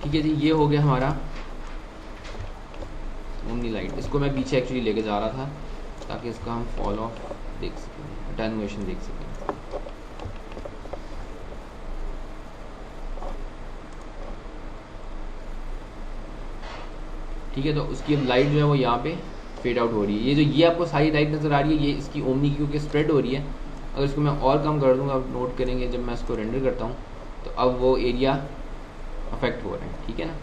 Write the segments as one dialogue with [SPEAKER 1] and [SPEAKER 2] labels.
[SPEAKER 1] ठीक है जी, ये हो गया हमारा ओमनी लाइट। इसको मैं पीछे एक्चुअली लेके जा रहा था ताकि इसका हम फॉल ऑफ देख सकें, अटेनुएशन देख सकें। ठीक है, तो उसकी अब लाइट जो है वो यहाँ पे फेड आउट हो रही है। ये आपको सारी लाइट नज़र आ रही है, ये इसकी ओमनी की क्योंकि स्प्रेड हो रही है। अगर इसको मैं और कम कर दूँगा, आप नोट करेंगे जब मैं इसको रेंडर करता हूँ तो अब वो एरिया अफेक्ट हो रहे हैं। ठीक है ना,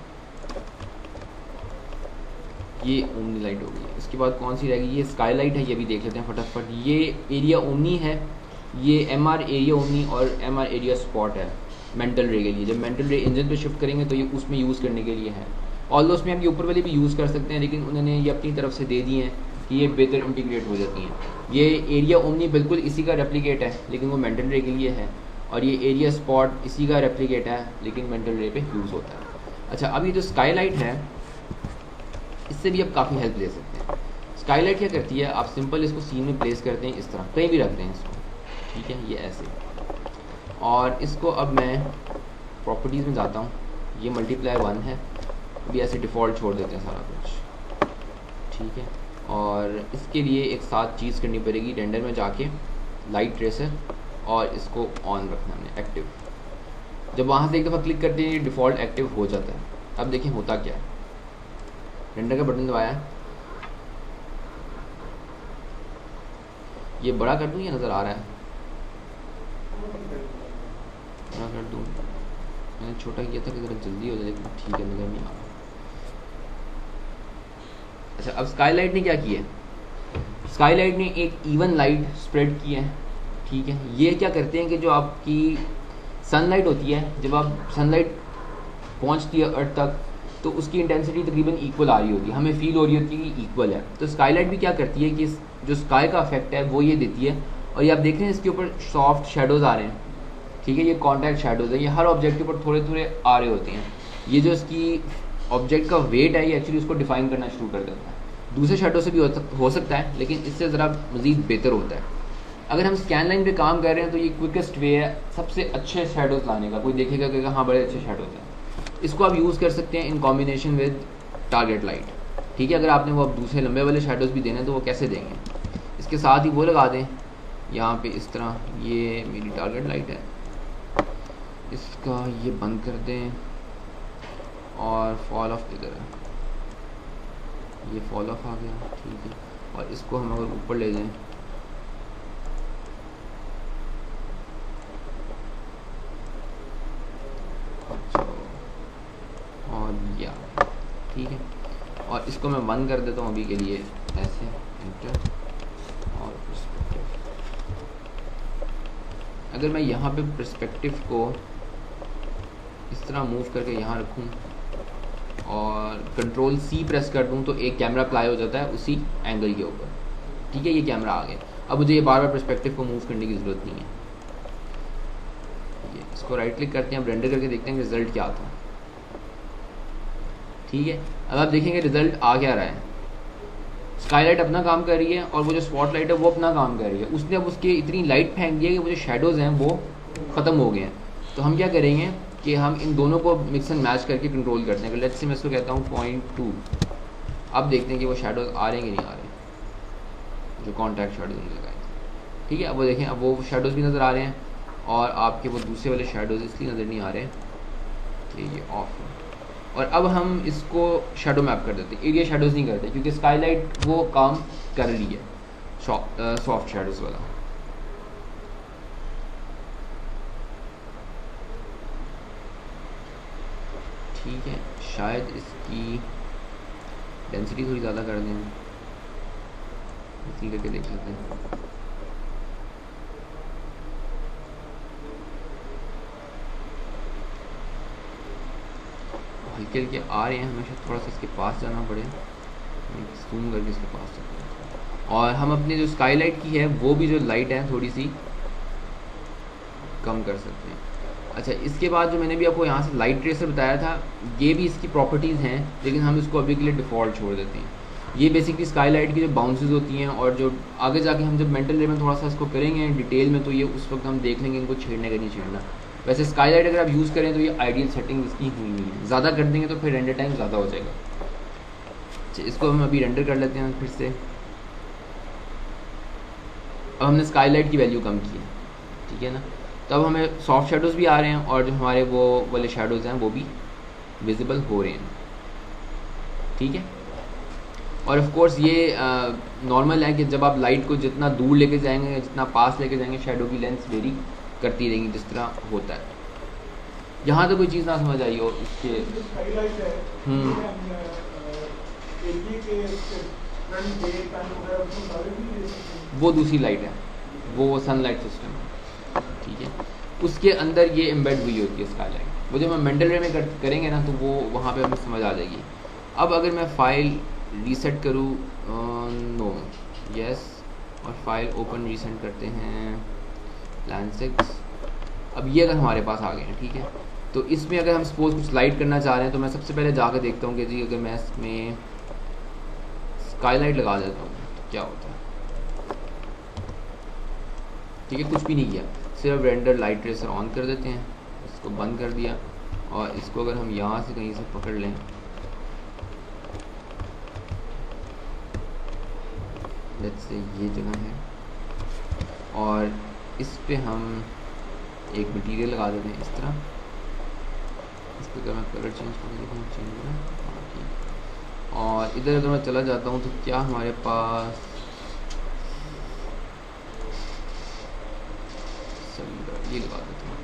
[SPEAKER 1] ये ओमनी लाइट हो गई है। इसके बाद कौन सी रहेगी, ये स्काई लाइट है, ये भी देख लेते हैं फटाफट। ये एरिया ओमनी है, ये एमआर एरिया ओमनी और एमआर एरिया स्पॉट है मेंटल रे के लिए। जब मेंटल रे इंजन पे शिफ्ट करेंगे तो ये उसमें यूज़ करने के लिए है। ऑल उसमें हम ये ऊपर वाले भी यूज़ कर सकते हैं, लेकिन उन्होंने ये अपनी तरफ से दे दिए हैं कि ये बेहतर इंटीग्रेट हो जाती हैं। ये एरिया ओमनी बिल्कुल इसी का रेप्लिकेट है, लेकिन वो मेंटल रे के लिए है, और ये एरिया स्पॉट इसी का रेप्लिकेट है, लेकिन मेंटल रे पे यूज़ होता है। अच्छा, अब ये जो स्काई लाइट है इससे भी आप काफ़ी हेल्प ले सकते हैं। स्काईलाइट क्या करती है, आप सिंपल इसको सीन में प्लेस करते हैं, इस तरह कहीं भी रखते हैं इसको। ठीक है, ये ऐसे। और इसको अब मैं प्रॉपर्टीज़ में जाता हूँ, ये मल्टीप्लाई 1 है, अभी ऐसे डिफ़ॉल्ट छोड़ देते हैं सारा कुछ। ठीक है, और इसके लिए एक साथ चीज़ करनी पड़ेगी, रेंडर में जाके लाइट ट्रेसर, और इसको ऑन रखना हमने, एक्टिव। जब वहाँ से एक दफ़ा क्लिक करते हैं ये डिफ़ॉल्ट एक्टिव हो जाता है। अब देखें होता क्या है, रेंडर का बटन दबाया, ये बड़ा कर दूँ, ये नज़र आ रहा है, बड़ा कर दूँ। मैंने छोटा किया था कि ज़रा जल्दी हो जाए, लेकिन ठीक है, नज़र नहीं आ रहा। अच्छा, अब स्काईलाइट ने क्या किया है, स्काईलाइट ने एक इवन लाइट स्प्रेड की है। ठीक है, ये क्या करते हैं कि जो आपकी सनलाइट होती है, जब आप सनलाइट पहुंचती है अर्थ तक तो उसकी इंटेंसिटी तकरीबन इक्वल आ रही होती है, हमें फील हो रही होती है कि इक्वल है। तो स्काईलाइट भी क्या करती है कि जो स्काई का इफेक्ट है वो ये देती है, और ये आप देख रहे हैं इसके ऊपर सॉफ्ट शेडोज़ आ रहे हैं। ठीक है, ये कॉन्टैक्ट शेडोज़ है, ये हर ऑब्जेक्ट के ऊपर थोड़े थोड़े आ रहे होते हैं। ये जो इसकी ऑब्जेक्ट का वेट है, ये एक्चुअली उसको डिफाइन करना शुरू कर देता है। दूसरे शेडो से भी हो सकता है, लेकिन इससे ज़रा मज़ीद बेहतर होता है। अगर हम स्कैन लाइन पे काम कर रहे हैं तो ये क्विकेस्ट वे है सबसे अच्छे शेडोज़ लाने का। कोई देखेगा कि हाँ बड़े अच्छे शेडोज़ हैं, इसको आप यूज़ कर सकते हैं in combination with target light. ठीक है, अगर आपने वो अब दूसरे लंबे वाले शेडोज़ भी देने तो वो कैसे देंगे, इसके साथ ही वो लगा दें यहाँ पे इस तरह। ये मेरी टारगेट लाइट है, इसका ये बंद कर दें, और फॉल ऑफ इधर है, ये फॉल ऑफ आ गया। ठीक है, और इसको हम अगर ऊपर ले जाएं, और या ठीक है, और इसको मैं बंद कर देता हूँ अभी के लिए ऐसे, एंटर। और पर्सपेक्टिव, अगर मैं यहाँ पे पर्सपेक्टिव को इस तरह मूव करके यहाँ रखूँ और कंट्रोल C प्रेस कर दूँ तो एक कैमरा अप्लाई हो जाता है उसी एंगल के ऊपर। ठीक है, ये कैमरा आ गया। अब मुझे ये बार बार पर्सपेक्टिव को मूव करने की ज़रूरत नहीं है। ये इसको राइट क्लिक करते हैं, अब रेंडर करके देखते हैं रिजल्ट क्या आता है। ठीक है, अब आप देखेंगे रिजल्ट आ क्या रहा है, स्काईलाइट अपना काम कर रही है और वो जो स्पॉटलाइट है वो अपना काम कर रही है। उसने अब उसके इतनी लाइट फेंक दी है कि वो जो शेडोज़ हैं वो ख़त्म हो गए हैं। तो हम क्या करेंगे कि हम इन दोनों को मिक्स एंड मैच करके कंट्रोल करते हैं। अगर लेट्स से मैं इसको कहता हूँ 0.2, अब देखते हैं कि वो शेडोज़ आ रहे हैं कि नहीं आ रहे, जो कॉन्टैक्ट शेडोज़ लगाए। ठीक है, अब वो देखें, अब वो शेडोज़ भी नज़र आ रहे हैं और आपके वो दूसरे वाले शेडोज़ इसलिए नज़र नहीं आ रहे कि ये ऑफ है। और अब हम इसको शेडो मैप कर देते हैं, एरिया शेडोज़ नहीं करते, क्योंकि स्काईलाइट वो काम कर रही है सॉफ्ट शेडोज़ वाला। ठीक है, शायद इसकी डेंसिटी थोड़ी ज़्यादा कर दें, इसी करके देख लेते हैं। हल्के हल्के आ रहे हैं, हमेशा थोड़ा सा इसके पास जाना पड़े, जूम करके इसके पास जाते हैं। और हम अपने जो स्काईलाइट की है वो भी जो लाइट है थोड़ी सी कम कर सकते हैं। अच्छा, इसके बाद जो मैंने भी आपको यहाँ से लाइट ट्रेसर बताया था, ये भी इसकी प्रॉपर्टीज़ हैं, लेकिन हम इसको अभी के लिए डिफ़ॉल्ट छोड़ देते हैं। ये बेसिकली स्काईलाइट की जो बाउंसेस होती हैं, और जो आगे जाके हम जब मेंटल रे में थोड़ा सा इसको करेंगे डिटेल में तो ये उस वक्त हम देख लेंगे इनको छेड़ने का नहीं छेड़ना। वैसे स्काई लाइट अगर आप यूज़ करें तो ये आइडियल सेटिंग इसकी हुई नहीं है, ज़्यादा कर देंगे तो फिर रेंडर टाइम ज़्यादा हो जाएगा। अच्छा, इसको हम अभी रेंडर कर लेते हैं फिर से। अब हमने स्काई लाइट की वैल्यू कम की है, ठीक है ना। तब हमें सॉफ्ट शेडोज़ भी आ रहे हैं और जो हमारे वो वाले शेडोज़ हैं वो भी विजिबल हो रहे हैं, ठीक है। और ऑफ कोर्स ये नॉर्मल है कि जब आप लाइट को जितना दूर लेके जाएंगे, जितना पास लेके जाएंगे, शेडो की लेंथ वेरी करती रहेंगी जिस तरह होता है। यहाँ तो कोई चीज़ ना समझ आई हो इसके। वो दूसरी लाइट है, वो सनलाइट सिस्टम है, ठीक है। उसके अंदर ये एम्बेड हुई होती है स्काई लाइट। वो जब हम मेंटल रे में करेंगे ना तो वो वहाँ पे हमें समझ आ जाएगी। अब अगर मैं फ़ाइल रीसेट करूँ, नो यस, और फाइल ओपन रीसेंट करते हैं प्लान 6। अब ये अगर हमारे पास आ गए हैं, ठीक है, तो इसमें अगर हम सपोज कुछ लाइट करना चाह रहे हैं तो मैं सबसे पहले जाकर देखता हूँ कि जी अगर मैं इसमें स्काई लाइट लगा देता हूँ तो क्या होता है। ठीक है, कुछ भी नहीं किया, सिर्फ रेंडर लाइट ट्रेसर ऑन कर देते हैं, इसको बंद कर दिया, और इसको अगर हम यहाँ से कहीं से पकड़ लें, लेट्स से ये जगह है, और इस पे हम एक मटेरियल लगा देते हैं इस तरह। इस पर अगर मैं कलर चेंज कर देता हूँ, चेंज हो रहा है, हाँ ठीक। और इधर अगर मैं चला जाता हूँ तो क्या हमारे पास ये लगा देता हूँ,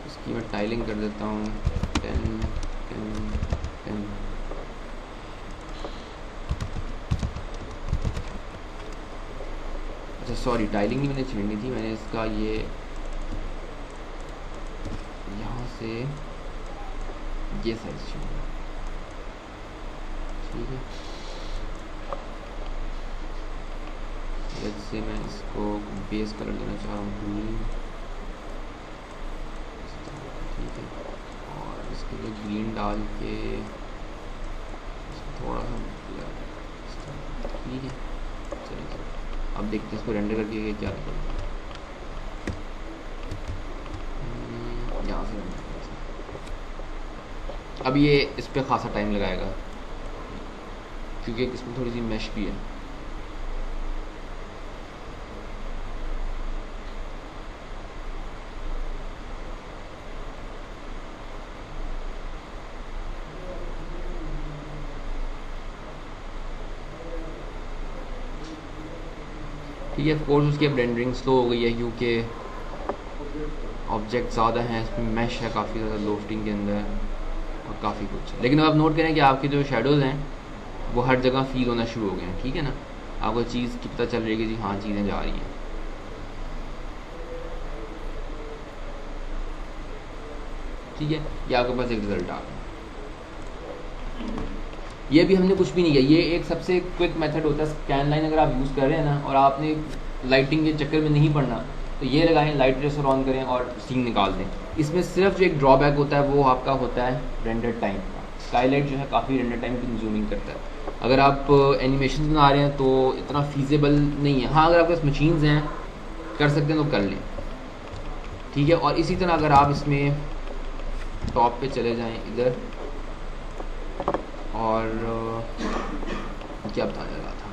[SPEAKER 1] इसकी मैं टाइलिंग कर देता हूँ 10 10 10। अच्छा सॉरी, टाइलिंग ही मैंने छेड़नी थी, मैंने इसका ये यहाँ से ये साइज छेड़ा, ठीक है। जैसे मैं इसको बेस कलर देना चाह रहा हूँ ग्रीन, ठीक है, और इसके लिए ग्रीन डाल के थोड़ा सा, ठीक है। चलिए अब देखते हैं इसको रेंडर करके क्या निकलता है। यहाँ से अब ये इस पर खासा टाइम लगाएगा क्योंकि इसमें थोड़ी सी मैश भी है। ठीक है, ऑफ कोर्स उसकी अब रेंडरिंग स्लो हो गई है क्योंकि ऑब्जेक्ट ज़्यादा हैं, इसमें मैश है काफ़ी ज़्यादा लोफ्टिंग के अंदर और काफ़ी कुछ। लेकिन अब आप नोट करें कि आपके जो शेडोज़ हैं वो हर जगह फील होना शुरू हो गए हैं, ठीक है ना। आपको चीज़ की पता चल रही है कि जी हाँ चीज़ें जा रही हैं, ठीक है। ये आपके पास एक रिज़ल्ट आ गया। ये भी हमने कुछ भी नहीं किया, ये एक सबसे क्विक मेथड होता है स्कैन लाइन। अगर आप यूज़ कर रहे हैं ना और आपने लाइटिंग के चक्कर में नहीं पड़ना तो ये लगाएं, लाइट ट्रेसर ऑन करें और सीन निकाल दें। इसमें सिर्फ जो एक ड्रॉबैक होता है वो आपका होता है रेंडर टाइम का। स्काई लाइट जो है काफ़ी रेंडर टाइम कंज्यूमिंग करता है। अगर आप एनिमेशन बना रहे हैं तो इतना फीजेबल नहीं है। हाँ, अगर आपके पास मशीन्स हैं कर सकते हैं तो कर लें, ठीक है। और इसी तरह अगर आप इसमें टॉप पे चले जाएं इधर, और क्या बताने लगा था,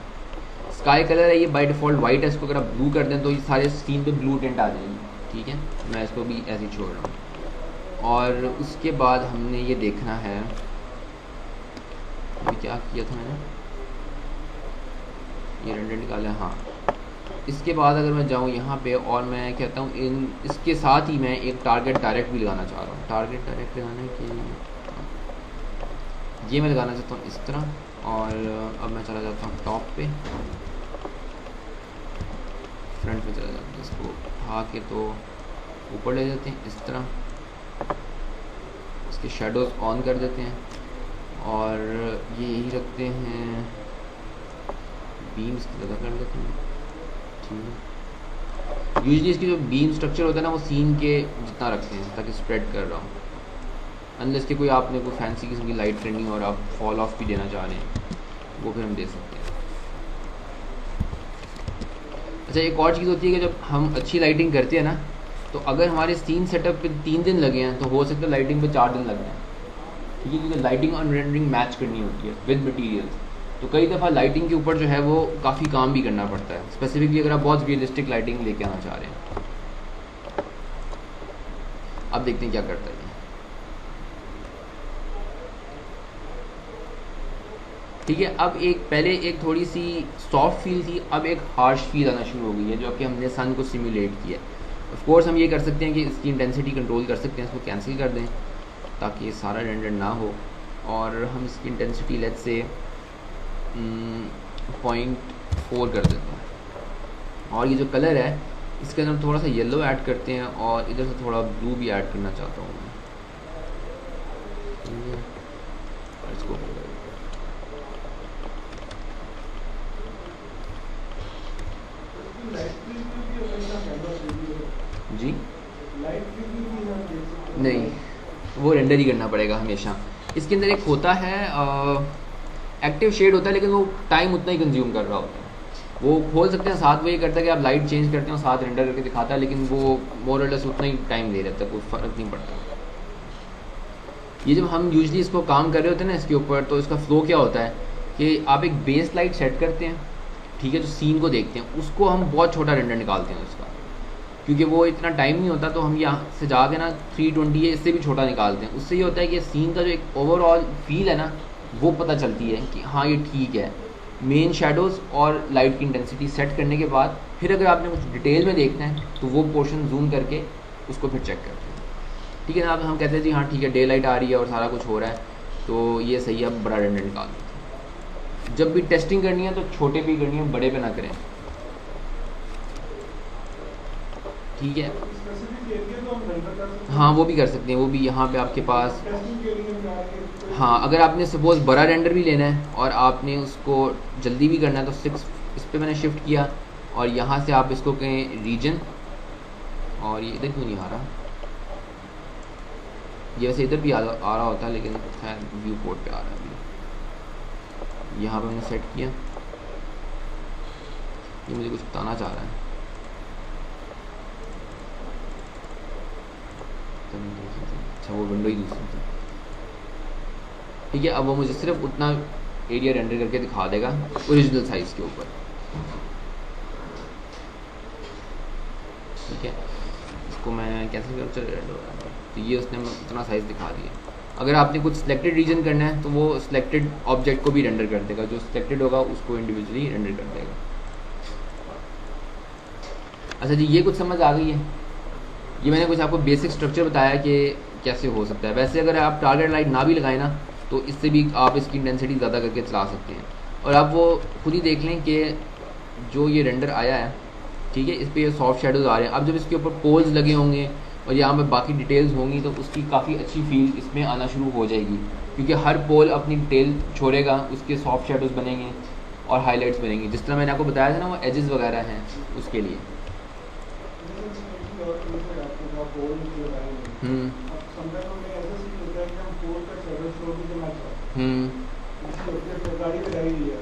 [SPEAKER 1] स्काई कलर है ये बाय डिफ़ॉल्ट वाइट है। इसको अगर आप ब्लू कर दें तो ये सारे स्क्रीन पे ब्लू टेंट आ जाएगी, ठीक है। मैं इसको भी ऐसे ही छोड़ रहा हूँ। और उसके बाद हमने ये देखना है, अभी क्या किया था मैंने, ये रेंडर निकाला है, हाँ। इसके बाद अगर मैं जाऊँ यहाँ पे और मैं कहता हूँ इसके साथ ही मैं एक टारगेट डायरेक्ट भी लगाना चाह रहा हूँ। टारगेट डायरेक्ट लगाने के ये मैं लगाना चाहता हूँ इस तरह। और अब मैं चला जाता हूँ टॉप पे, फ्रंट पे चला जाता हूँ, इसको उठा के तो ऊपर ले जाते हैं इस तरह, इसके शेडोज़ ऑन कर देते हैं और ये यही रखते हैं, बीम्स की जगह कर देते हैं, ठीक है। यूजली इसकी जो बीम स्ट्रक्चर होता है ना वो सीन के जितना रखते हैं ताकि स्प्रेड कर रहा हूँ, अनलेस कि कोई आपने कोई फैंसी किस्म की लाइट करनी और आप फॉल ऑफ भी देना चाह रहे हैं वो फिर हम दे सकते हैं। अच्छा, एक और चीज़ होती है कि जब हम अच्छी लाइटिंग करते हैं ना तो अगर हमारे सीन सेटअप पे 3 दिन लगे हैं तो हो सकता है लाइटिंग पे 4 दिन लग जाए, ठीक है, क्योंकि लाइटिंग और रेंडरिंग मैच करनी होती है विद मटीरियल्स। तो कई दफ़ा लाइटिंग के ऊपर जो है वो काफ़ी काम भी करना पड़ता है, स्पेसिफिकली अगर आप बहुत रियलिस्टिक लाइटिंग लेके आना चाह रहे हैं। अब देखते हैं क्या करता है। ठीक है, अब पहले एक थोड़ी सी सॉफ्ट फील थी, अब एक हार्श फील आना शुरू हो गई है, जो कि हमने सन को सिमुलेट किया है। ऑफ कोर्स हम ये कर सकते हैं कि इसकी इंटेंसिटी कंट्रोल कर सकते हैं, इसको कैंसिल कर दें ताकि सारा रेंडर ना हो, और हम इसकी इंटेंसिटी लेट्स से 0.4 कर देते हैं। और ये जो कलर है इसके अंदर थोड़ा सा येलो ऐड करते हैं, और इधर से थोड़ा ब्लू भी ऐड करना चाहता हूँ मैं। इसको जी नहीं, वो रेंडर ही करना पड़ेगा हमेशा। इसके अंदर एक होता है एक्टिव शेड होता है, लेकिन वो टाइम उतना ही कंज्यूम कर रहा होता है। वो खोल सकते हैं साथ, वो ये करता है कि आप लाइट चेंज करते हो साथ रेंडर करके दिखाता है, लेकिन वो मोर और लेस उतना ही टाइम ले रहता है, कोई फ़र्क नहीं पड़ता। ये जब हम यूजली इसको काम कर रहे होते हैं ना इसके ऊपर, तो इसका फ्लो क्या होता है कि आप एक बेस लाइट सेट करते हैं, ठीक है, जो सीन को देखते हैं उसको हम बहुत छोटा रेंडर निकालते हैं उसका, क्योंकि वो इतना टाइम नहीं होता, तो हम यहाँ से जाके ना 320 है इससे भी छोटा निकालते हैं। उससे ये होता है कि सीन का जो एक ओवरऑल फील है ना वो पता चलती है कि हाँ ये ठीक है। मेन शेडोज़ और लाइट की इंटेंसिटी सेट करने के बाद फिर अगर आपने कुछ डिटेल में देखना है तो वो पोर्शन जूम करके उसको फिर चेक करते हैं, ठीक है ना। अब हम कहते हैं जी हाँ ठीक है, डे लाइट आ रही है और सारा कुछ हो रहा है, तो ये सही है, अब बड़ा रेंडर निकाल देते हैं। जब भी टेस्टिंग करनी है तो छोटे पे करनी है, बड़े पे ना करें, ठीक है। हाँ वो भी कर सकते हैं, वो भी यहाँ पे आपके पास। हाँ अगर आपने सपोज़ बड़ा रेंडर भी लेना है और आपने उसको जल्दी भी करना है तो 6 इस पर मैंने शिफ्ट किया, और यहाँ से आप इसको कहें रीजन, और ये इधर क्यों नहीं आ रहा, ये वैसे इधर भी आ रहा होता है, लेकिन खैर व्यू पोर्ट पे आ रहा है अभी। यहाँ पे मैंने सेट किया, ये मुझे कुछ बताना चाह रहा है। अच्छा वो विंडो ही दूसरी थी, ठीक है। अब वो मुझे सिर्फ उतना एरिया रेंडर करके दिखा देगा ओरिजिनल साइज़ के ऊपर, ठीक है। इसको मैं कैसे कैप्चर रेंडर, तो ये उसने उतना साइज़ दिखा दिया। अगर आपने कुछ सिलेक्टेड रीजन करना है तो वो सिलेक्टेड ऑब्जेक्ट को भी रेंडर कर देगा, जो सिलेक्टेड होगा उसको इंडिविजुअली रेंडर कर देगा। अच्छा जी, ये कुछ समझ आ गई है। ये मैंने कुछ आपको बेसिक स्ट्रक्चर बताया कि कैसे हो सकता है। वैसे अगर आप टारगेट लाइट ना भी लगाएं ना तो इससे भी आप इसकी इंटेंसिटी ज़्यादा करके चला सकते हैं। और आप वो खुद ही देख लें कि जो ये रेंडर आया है, ठीक है, इस पर ये सॉफ्ट शेडोज़ आ रहे हैं। अब जब इसके ऊपर पोल्स लगे होंगे और यहाँ पे बाकी डिटेल्स होंगी तो उसकी काफ़ी अच्छी फील इसमें आना शुरू हो जाएगी, क्योंकि हर पोल अपनी डिटेल छोड़ेगा, उसके सॉफ्ट शेडोज़ बनेंगे और हाईलाइट्स बनेंगी। जिस तरह मैंने आपको बताया था ना वो एजेस वगैरह हैं उसके लिए।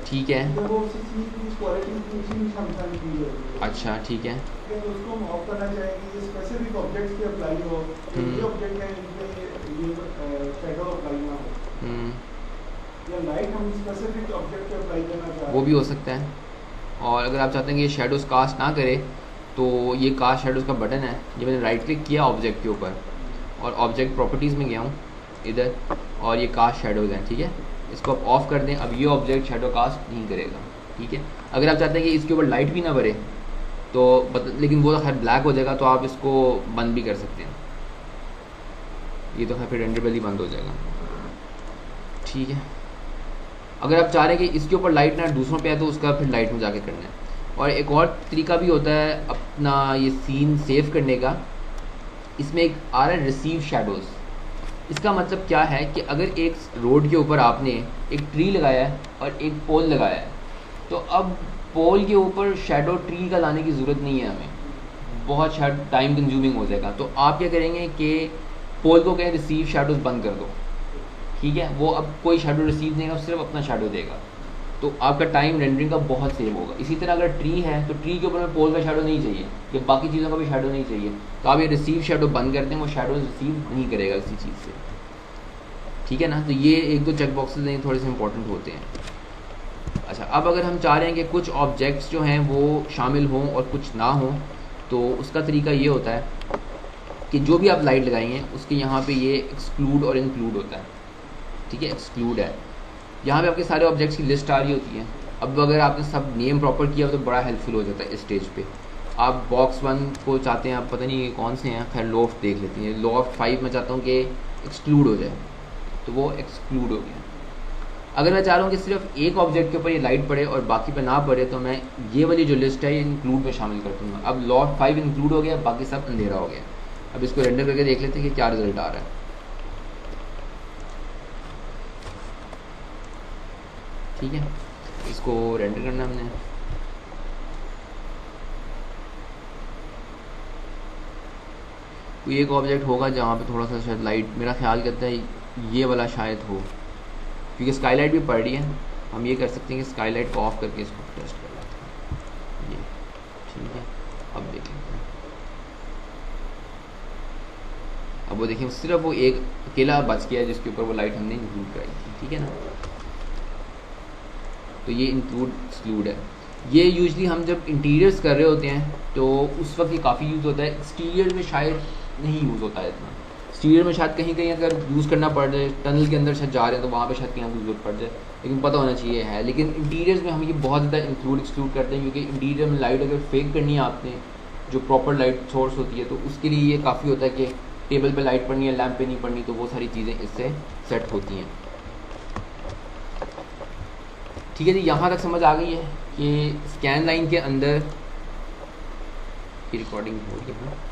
[SPEAKER 1] ठीक है, अच्छा ठीक है, वो भी हो सकता है। और अगर आप चाहते हैं कि ये शेडोज़ कास्ट ना करे तो ये कास्ट शेडोज़ का बटन है, ये मैंने राइट क्लिक किया ऑब्जेक्ट के ऊपर और ऑब्जेक्ट प्रॉपर्टीज़ में गया हूँ इधर, और ये कास्ट शेडोज़ हैं, ठीक है। इसको आप ऑफ़ कर दें, अब ये ऑब्जेक्ट शेडो कास्ट नहीं करेगा, ठीक है। अगर आप चाहते हैं कि इसके ऊपर लाइट भी ना भरे तो लेकिन वो खैर ब्लैक हो जाएगा, तो आप इसको बंद भी कर सकते हैं। ये तो खैर फिर रेंडरेबल ही बंद हो जाएगा, ठीक है। अगर आप चाह रहे हैं कि इसके ऊपर लाइट ना दूसरों पे है तो उसका फिर लाइट में जाके करना है। और एक और तरीका भी होता है अपना ये सीन सेव करने का। इसमें एक आ रहा है रिसीव शेडोज़। इसका मतलब क्या है कि अगर एक रोड के ऊपर आपने एक ट्री लगाया है और एक पोल लगाया है, तो अब पोल के ऊपर शेडो ट्री का लाने की ज़रूरत नहीं है हमें, बहुत शायद टाइम कंज्यूमिंग हो जाएगा। तो आप क्या करेंगे कि पोल को कहें रिसीव शेडोज़ बंद कर दो, ठीक है। वो अब कोई शेडो रिसीव नहीं होगा, सिर्फ अपना शेडो देगा। तो आपका टाइम रेंडरिंग का बहुत सेव होगा। इसी तरह अगर ट्री है तो ट्री के ऊपर में पोल का शेडो नहीं चाहिए या बाकी चीज़ों का भी शेडो नहीं चाहिए, तो आप ये रिसीव शेडो बंद करते हैं, वो शेडो रिसीव नहीं करेगा किसी चीज़ से, ठीक है ना। तो ये एक दो चेक बॉक्सेस हैं, थोड़े से इंपॉर्टेंट होते हैं। अच्छा, अब अगर हम चाह रहे हैं कि कुछ ऑब्जेक्ट्स जो हैं वो शामिल हों और कुछ ना हों, तो उसका तरीका ये होता है कि जो भी आप लाइट लगाएंगे उसके यहाँ पे ये एक्सक्लूड और इंक्लूड होता है, ठीक है। एक्सक्लूड है, यहाँ पे आपके सारे ऑब्जेक्ट्स की लिस्ट आ रही होती है। अब अगर आपने सब नेम प्रॉपर किया तो बड़ा हेल्पफुल हो जाता है इस स्टेज पे। आप बॉक्स 1 को चाहते हैं, आप पता नहीं ये कौन से हैं, खैर लॉफ्ट देख लेते हैं। लॉफ्ट 5 में चाहता हूँ कि एक्सक्लूड हो जाए, तो वो एक्सक्लूड हो गया। अगर मैं चाह रहा हूँ कि सिर्फ एक ऑब्जेक्ट के ऊपर ये लाइट पड़े और बाकी पे ना पड़े, तो मैं ये वाली जो लिस्ट है ये इंक्लूड में शामिल कर दूँगा। अब लॉफ्ट 5 इंक्लूड हो गया, बाकी सब अंधेरा हो गया। अब इसको रेंडर करके देख लेते हैं कि क्या रिजल्ट आ रहा है, ठीक है। इसको रेंडर करना हमने, कोई एक ऑब्जेक्ट होगा जहाँ पे थोड़ा सा शायद लाइट, मेरा ख्याल करता है ये वाला शायद हो, क्योंकि स्काईलाइट भी पड़ रही है। हम ये कर सकते हैं कि स्काईलाइट को ऑफ करके इसको टेस्ट कर लेते हैं, ये ठीक है। अब देख लेते हैं, अब वो देखिए सिर्फ वो एक अकेला बच गया जिसके ऊपर वो लाइट हमने इंक्लूड कराई थी, ठीक है ना। तो ये इंक्लूड एक्सक्लूड है। ये यूजली हम जब इंटीरियर्स कर रहे होते हैं तो उस वक्त ये काफ़ी यूज़ होता है। एक्सटीरियर में शायद नहीं यूज़ होता है इतना। एक्सटीरियर में शायद कहीं कहीं अगर यूज़ करना पड़ जाए, टनल के अंदर शायद जा रहे हैं तो वहाँ पे शायद कहीं आपको ज़रूरत पड़ जाए, लेकिन पता होना चाहिए है। लेकिन इंटीरियर्स में हम ये बहुत ज़्यादा इंक्लूड एक्सक्लूड करते हैं, क्योंकि इंटीरियर में लाइट अगर फेक करनी है आपने, जो प्रॉपर लाइट सोर्स होती है, तो उसके लिए ये काफ़ी होता है कि टेबल पर लाइट पड़नी है, लैंप पे नहीं पड़नी, तो वो सारी चीज़ें इससे सेट होती हैं, ठीक है जी। यहाँ तक समझ आ गई है कि स्कैन लाइन के अंदर की रिकॉर्डिंग हो रही है।